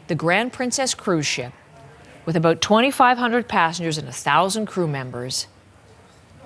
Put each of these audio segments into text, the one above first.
the Grand Princess cruise ship, with about 2,500 passengers and 1,000 crew members,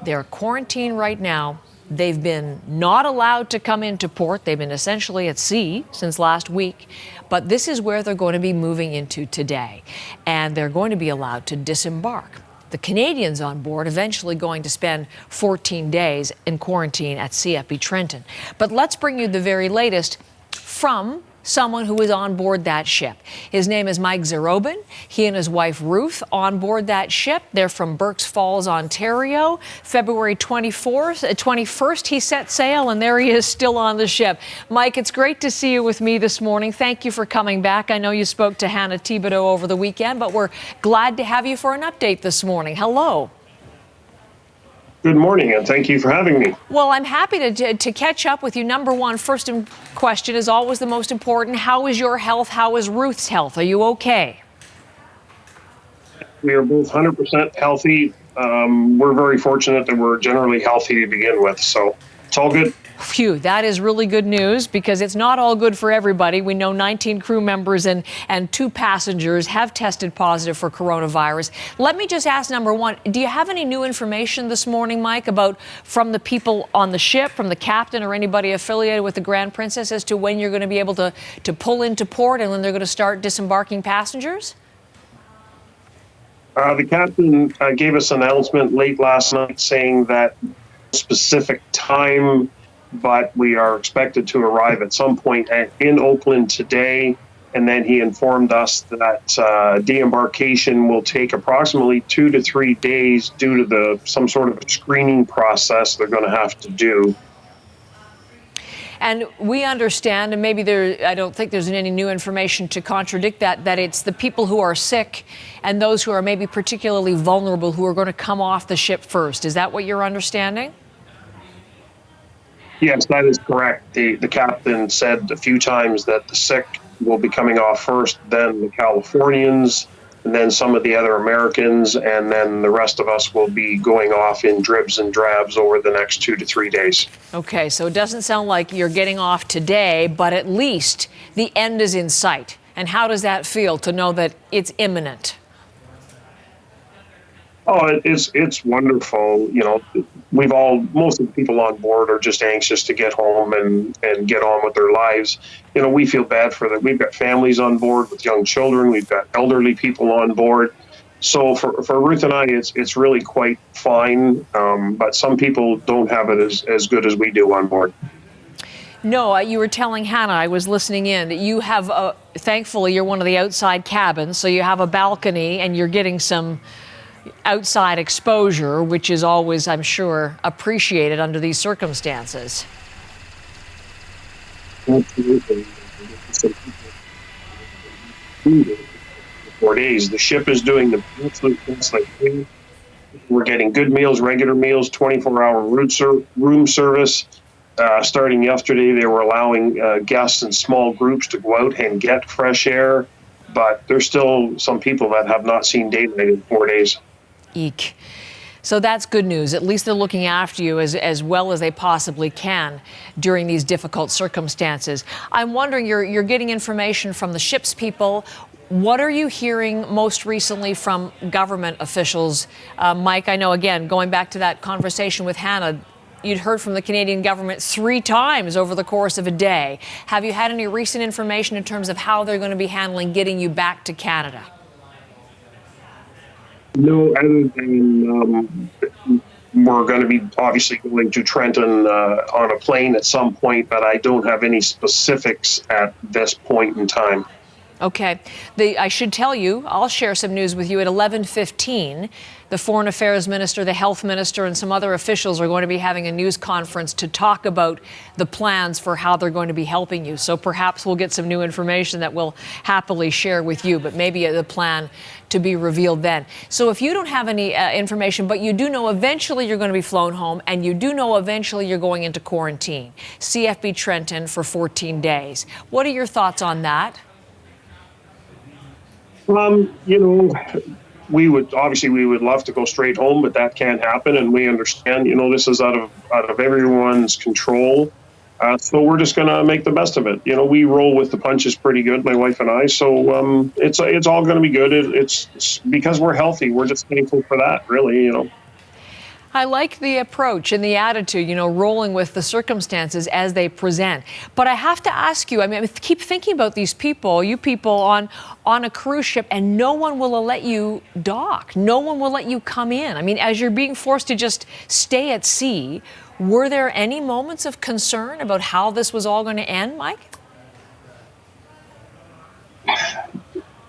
they're quarantined right now. They've been not allowed to come into port. They've been essentially at sea since last week. But this is where they're going to be moving into today. And they're going to be allowed to disembark. The Canadians on board eventually going to spend 14 days in quarantine at CFB Trenton. But let's bring you the very latest from someone who is on board that ship. His name is Mike Zrobin. He and his wife Ruth on board that ship. They're from Burk's Falls, Ontario. February 21st, he set sail, and there he is still on the ship. Mike, it's great to see you with me this morning. Thank you for coming back. I know you spoke to Hannah Thibodeau over the weekend, but we're glad to have you for an update this morning. Hello. Good morning, and thank you for having me. Well, I'm happy to catch up with you. Number one, first question is always the most important. How is your health? How is Ruth's health? Are you okay? We are both 100% healthy. We're very fortunate that we're generally healthy to begin with, so it's all good. Phew, that is really good news, because it's not all good for everybody. We know 19 crew members and 2 passengers have tested positive for coronavirus. Let me just ask, number one, do you have any new information this morning, Mike, about from the people on the ship, from the captain or anybody affiliated with the Grand Princess, as to when you're going to be able to pull into port and when they're going to start disembarking passengers? The captain gave us an announcement late last night saying that specific time, but we are expected to arrive at some point in Oakland today. And then he informed us that de-embarkation will take approximately 2 to 3 days due to some sort of a screening process they're going to have to do. And we understand, and maybe I don't think there's any new information to contradict that it's the people who are sick and those who are maybe particularly vulnerable who are going to come off the ship first. Is that what you're understanding? Yes, that is correct. The captain said a few times that the sick will be coming off first, then the Californians, and then some of the other Americans, and then the rest of us will be going off in dribs and drabs over the next 2 to 3 days. Okay, so it doesn't sound like you're getting off today, but at least the end is in sight. And how does that feel to know that it's imminent? Oh, it's wonderful. You know, most of the people on board are just anxious to get home and get on with their lives. You know, we feel bad for them. We've got families on board with young children. We've got elderly people on board. So for Ruth and I, it's really quite fine. But some people don't have it as good as we do on board. No, you were telling Hannah, I was listening in, that you have, thankfully, you're one of the outside cabins, so you have a balcony and you're getting some outside exposure, which is always, I'm sure, appreciated under these circumstances. Absolutely. 4 days. The ship is doing the absolute best they can. We're getting good meals, regular meals, 24-hour room service. Starting yesterday, they were allowing guests in small groups to go out and get fresh air, but there's still some people that have not seen daylight in 4 days. Eek. So that's good news. At least they're looking after you as well as they possibly can during these difficult circumstances. I'm wondering, you're getting information from the ship's people. What are you hearing most recently from government officials? Mike, I know, again, going back to that conversation with Hannah, you'd heard from the Canadian government 3 times over the course of a day. Have you had any recent information in terms of how they're going to be handling getting you back to Canada? No, other than we're going to be obviously going to Trenton on a plane at some point, but I don't have any specifics at this point in time. Okay. I should tell you, I'll share some news with you at 11:15. The Foreign Affairs Minister, the Health Minister, and some other officials are going to be having a news conference to talk about the plans for how they're going to be helping you. So perhaps we'll get some new information that we'll happily share with you, but maybe the plan to be revealed then. So if you don't have any information, but you do know eventually you're going to be flown home, and you do know eventually you're going into quarantine, CFB Trenton for 14 days. What are your thoughts on that? We would love to go straight home, but that can't happen, and we understand. This is out of everyone's control. So we're just going to make the best of it. We roll with the punches pretty good, my wife and I. So it's all going to be good. It's because we're healthy. We're just thankful for that, really. I like the approach and the attitude, rolling with the circumstances as they present. But I have to ask you, I keep thinking about these people, you people on a cruise ship, and no one will let you dock. No one will let you come in. As you're being forced to just stay at sea, were there any moments of concern about how this was all going to end, Mike?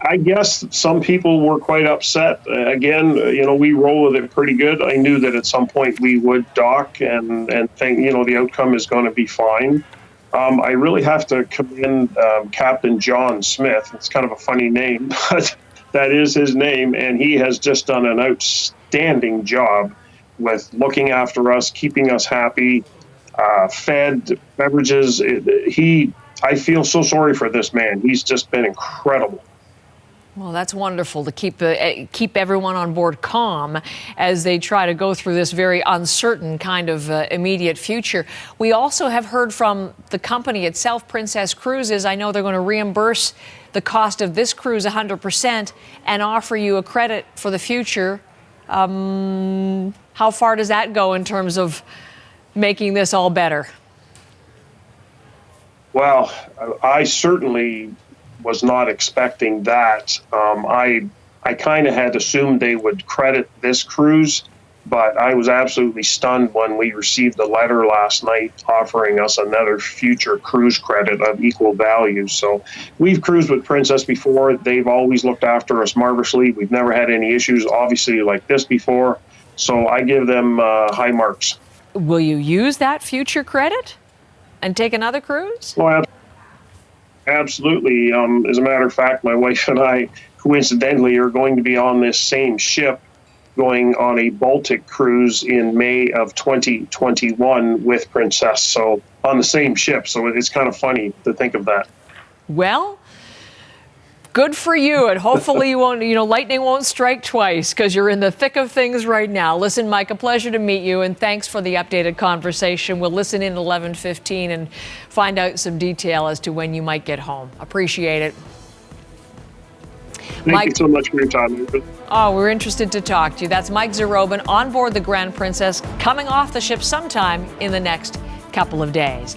I guess some people were quite upset. Again, we roll with it pretty good. I knew that at some point we would dock and think, the outcome is going to be fine. I really have to commend Captain John Smith. It's kind of a funny name, but that is his name. And he has just done an outstanding job with looking after us, keeping us happy, fed, beverages. I feel so sorry for this man. He's just been incredible. Well, that's wonderful to keep everyone on board calm as they try to go through this very uncertain kind of immediate future. We also have heard from the company itself, Princess Cruises. I know they're going to reimburse the cost of this cruise 100% and offer you a credit for the future. How far does that go in terms of making this all better? Well, I certainly was not expecting that. I kind of had assumed they would credit this cruise, but I was absolutely stunned when we received the letter last night offering us another future cruise credit of equal value. So we've cruised with Princess before. They've always looked after us marvelously. We've never had any issues, obviously, like this before. So I give them high marks. Will you use that future credit and take another cruise? Well, absolutely. As a matter of fact, my wife and I, coincidentally, are going to be on this same ship going on a Baltic cruise in May of 2021 with Princess. So on the same ship. So it's kind of funny to think of that. Well, good for you, and hopefully you won't, lightning won't strike twice because you're in the thick of things right now. Listen, Mike, a pleasure to meet you, and thanks for the updated conversation. We'll listen in at 11:15 and find out some detail as to when you might get home. Appreciate it. Thank you so much for your time. Oh, we're interested to talk to you. That's Mike Zrobin on board the Grand Princess, coming off the ship sometime in the next couple of days.